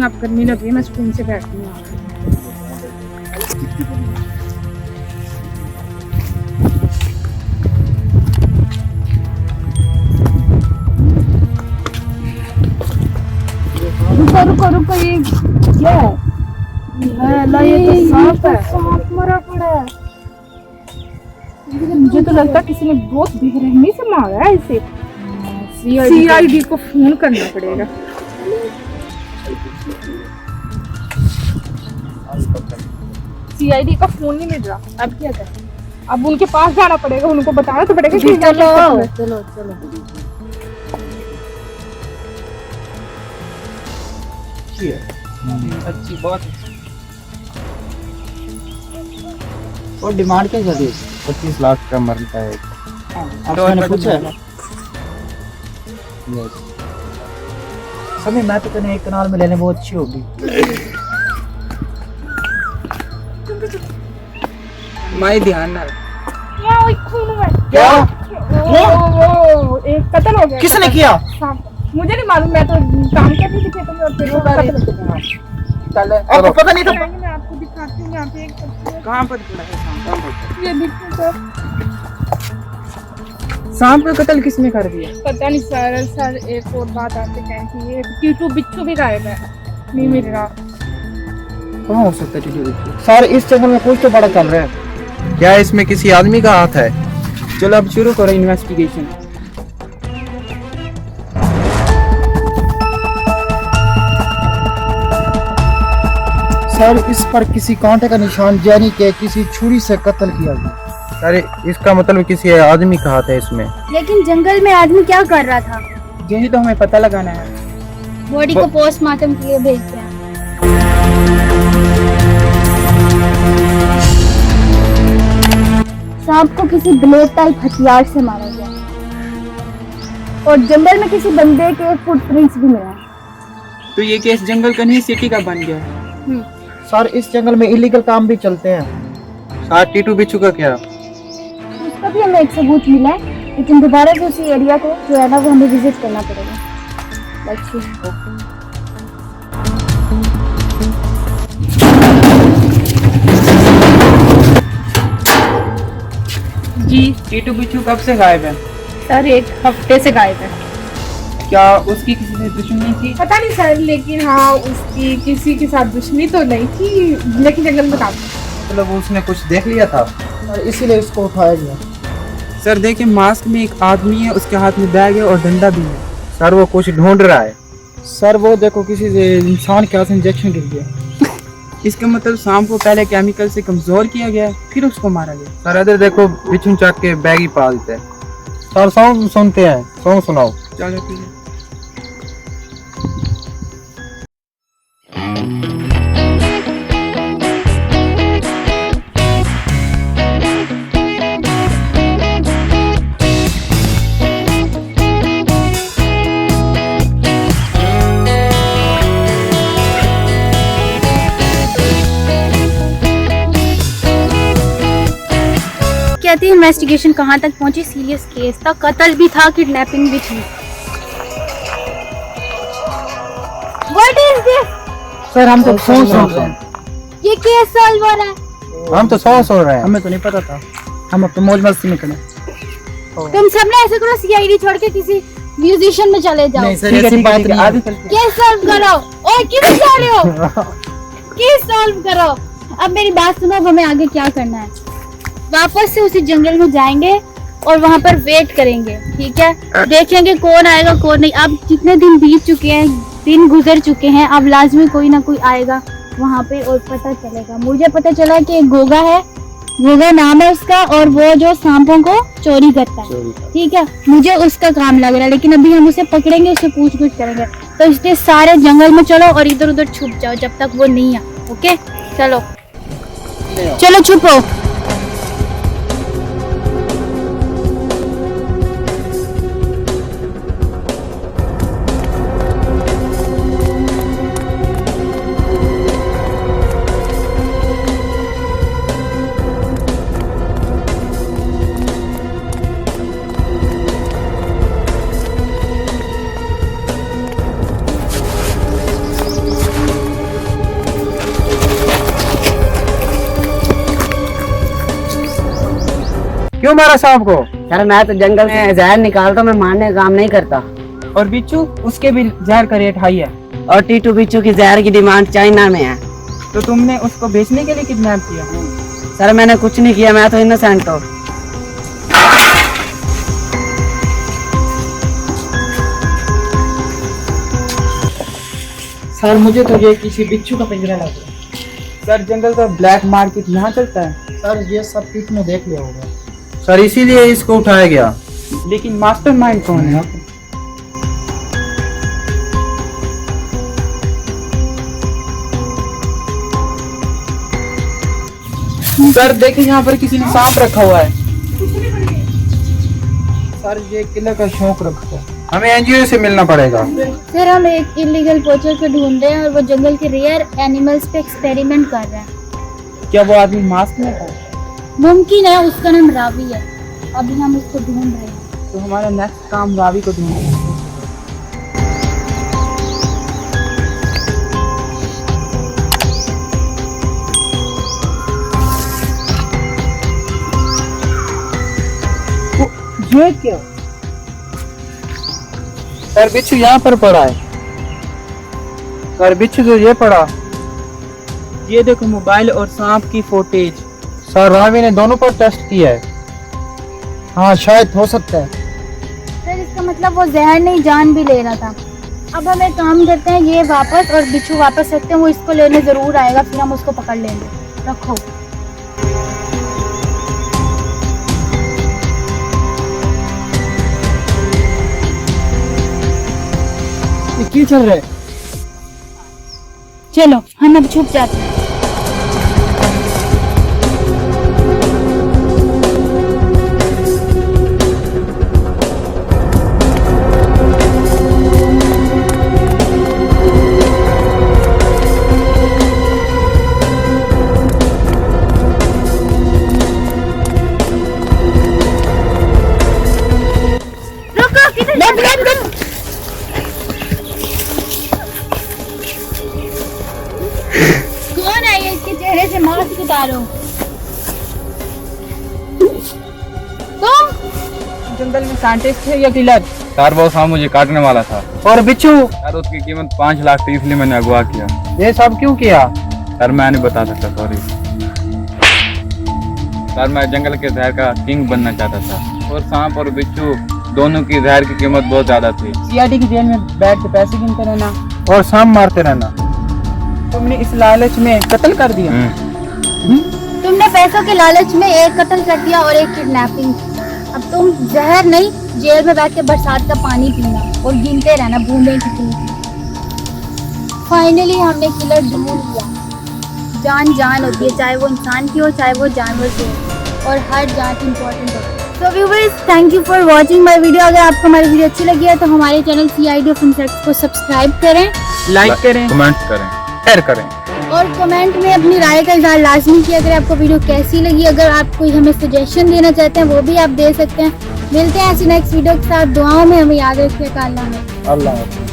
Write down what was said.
नहीं, आप गर्मी लग रही है, मैं स्पून से बैठती हूँ। रुको रुको, ये क्या है? अल्लाह, ये तो सांप है। सांप मरा पड़ा है। मुझे तो लगता है किसी ने बहुत बेरहमी से मारा है इसे। सीआईडी को फोन करना पड़ेगा। सीआईडी का फोन नहीं मिल रहा, अब क्या करें? अब उनके पास जाना पड़ेगा, उनको बताना तो पड़ेगा कि चलो चलो चलो। अच्छी, बहुत अच्छी। और डिमांड क्या चल रही है? 25 लाख का मरता है। तो मैंने पूछा समय मैं तो कहने एक कनाल में लेने बहुत अच्छी होगी। माई ध्यान ना। क्या? वो एक कत्ल हो गया। किसने किया? मुझे नहीं मालूम, मैं तो काम करती थी खेतों में और फिर वो कत्ल। आपको पता नहीं था? मैं आपको दिखाती हूँ यहाँ पे एक कहाँ पर पड़ा है सांप? ये देखो सर। सांप का कत्ल किसने कर दिया? पता नहीं सर एक और बात आपसे कहनी थी, ये टीटू बिच्छू भी गायब है, नहीं मिल रहा। कहाँ हो सकता है टीटू बिच्छू? सर इस जंगल में कुछ तो बड़ा चल रहा है। क्या इसमें किसी आदमी का हाथ है? चलो अब शुरू करो इन्वेस्टिगेशन। सर इस पर किसी कांटे का निशान यानी कि किसी छुरी से कत्ल किया गया। अरे इसका मतलब किसी आदमी का हाथ है इसमें। लेकिन जंगल में आदमी क्या कर रहा था? यही तो हमें पता लगाना है। बॉडी को पोस्टमार्टम के लिए भेजते हैं। सांप को किसी ब्लेड टाइप हथियार से मारा गया और जंगल में किसी बंदे के फुटप्रिंट्स भी मिले। तो ये केस जंगल का नहीं सिटी का बन गया है। सर इस जंगल में इलीगल काम भी चलते हैं। साथ टीटू बिच्छू का क्या? उसका भी हमें एक सबूत मिला है, लेकिन दोबारा से उसी एरिया को जो है ना वो हमें विजिट करना पड़ेगा। जी टीटू बिच्छू कब से गायब है? सर, एक हफ्ते से गायब है। क्या उसकी किसी से दुश्मनी थी? पता नहीं सर, लेकिन हाँ उसकी किसी के साथ दुश्मनी तो नहीं थी, लेकिन जंगल में काम। मतलब उसने कुछ देख लिया था और इसीलिए इसको उठाया गया। सर देखिए, मास्क में एक आदमी है, उसके हाथ में बैग है और डंडा भी है। सर वो कुछ ढूंढ रहा है। सर वो देखो किसी से इंसान के हाथ से इंजेक्शन गिर गया। इसका मतलब सांप को पहले केमिकल से कमजोर किया गया फिर उसको मारा गया। सर इधर देखो, बिच्छू चक के बैग ही पालते हैं। सर सॉन्ग सुनते हैं, सॉन्ग सुनाओ। चलो ठीक है। कहती है इन्वेस्टिगेशन कहाँ तक पहुंची? सीरियस केस था, कत्ल भी था, किडनैपिंग भी थी। What is this? सर हम तो सॉन्ग सुन रहे हैं। ये केस सॉल्व हो रहा है। हम तो सॉन्ग सुन रहे हैं। हमें तो नहीं पता था, हम अपने मौज मस्ती में खड़े। तुम सब ना ऐसे करो, सीआईडी छोड़ के किसी म्यूजिशियन में चले जाओ। नहीं सर ऐसी बात नहीं है। केस सॉल्व करो। ओए किधर जा रहे हो? केस सॉल्व करो। अब मेरी बात सुनो, अब हमें आगे क्या करना है। वापस से उसी जंगल में जाएंगे और वहाँ पर वेट करेंगे, ठीक है? देखेंगे कौन आएगा कौन नहीं। अब जितने दिन बीत चुके हैं, दिन गुजर चुके हैं, अब लाजमी कोई ना कोई आएगा वहाँ पे और पता चलेगा। मुझे पता चला कि एक गोगा है, गोगा नाम है उसका, और वो जो सांपों को चोरी करता है, ठीक है? मुझे उसका काम लग रहा है, लेकिन अभी हम उसे पकड़ेंगे, उससे पूछ-पूछ करेंगे। तो इसलिए सारे जंगल में चलो और इधर उधर छुप जाओ जब तक वो नहीं आए। ओके चलो चलो छुपो। क्यों मारा सांप को? सर मैं तो जंगल से जहर निकालता हूँ, मैं मारने का काम नहीं करता। और बिच्छू, उसके भी जहर का रेट हाई है। और टीटू बिच्छू की जहर की डिमांड चाइना में है। तो तुमने उसको बेचने के लिए किडनैप किया? सर मैंने कुछ नहीं किया, मैं तो इनोसेंट हूँ। सर मुझे तो ये किसी बिच्छू का पिंजरा लग रहा है। सर जंगल का ब्लैक मार्केट यहाँ चलता है। सर ये सब पीठ में देख लिया होगा। सर इसीलिए इसको उठाया गया। लेकिन मास्टरमाइंड कौन है? सर देखिए, यहाँ पर किसी ने सांप रखा हुआ है। सर ये किले का शौक रखता है। हमें एनजीओ से मिलना पड़ेगा। सर हम एक इलीगल पोचर को ढूंढ रहे हैं और वो जंगल के रेयर एनिमल्स पे एक्सपेरिमेंट कर रहा है। क्या वो आदमी मास्क में था? मुमकिन है, उसका नाम रावी है। अभी हम उसको ढूंढ रहे हैं। तो हमारा नेक्स्ट काम रावी को ढूंढना है। ये क्या? सर बिच्छू यहाँ पर पड़ा है। सर बिच्छू तो ये पड़ा। ये देखो मोबाइल और सांप की फुटेज। सर रावी ने दोनों पर टेस्ट किया है। हाँ शायद हो सकता है। सर इसका मतलब वो जहर नहीं, जान भी ले रहा था। अब हम एक काम करते हैं, ये वापस और बिच्छू वापस रखते हैं। वो इसको लेने जरूर आएगा, फिर हम उसको पकड़ लेंगे। रखो। ये क्या चल रहा है? चलो हम अब छुप जाते हैं। कौन है ये? इसके चेहरे से मास्क उतारो। तुम जंगल में साइंटिस्ट है या किलर? सर वो सांप मुझे काटने वाला था। और बिच्छू? सर उसकी कीमत 5 लाख थी, इसलिए मैंने अगवा किया। ये सब क्यों किया? सर मैं नहीं बता सकता, सॉरी। सर मैं जंगल के जहर का किंग बनना चाहता था, और सांप और बिच्छू दोनों की जहर की कीमत बहुत ज्यादा थी। सीआईडी की जेल में बैठ के पैसे गिनते रहना और सांप मारते रहना। तुमने इस लालच में कत्ल कर दिया। तुमने पैसों के लालच में एक कत्ल कर दिया और एक किडनैपिंग। अब तुम जहर नहीं, जेल में बैठ के बरसात का पानी पीना और गिनते रहना बूंदें कितनी। फाइनली हमने किलर ढूंढ लिया। जान जान होती है, चाहे वो इंसान की हो चाहे वो जानवर की हो, और हर जान इम्पोर्टेंट होती है। तो viewers, thank you for watching my video. अगर आपको हमारी वीडियो अच्छी लगी है तो हमारे चैनल CID ऑफ इंसेक्ट्स को सब्सक्राइब करें, लाइक करें, कमेंट करें, शेयर करें। और कमेंट में अपनी राय का इजहार लाजमी किया। अगर आपको वीडियो कैसी लगी, अगर आप कोई हमें सजेशन देना चाहते हैं वो भी आप दे सकते हैं। मिलते हैं ऐसी नेक्स्ट वीडियो के साथ। दुआओं में हमें याद रखिएगा। अल्लाह हाफ़िज़। अल्लाह हाफ़िज़।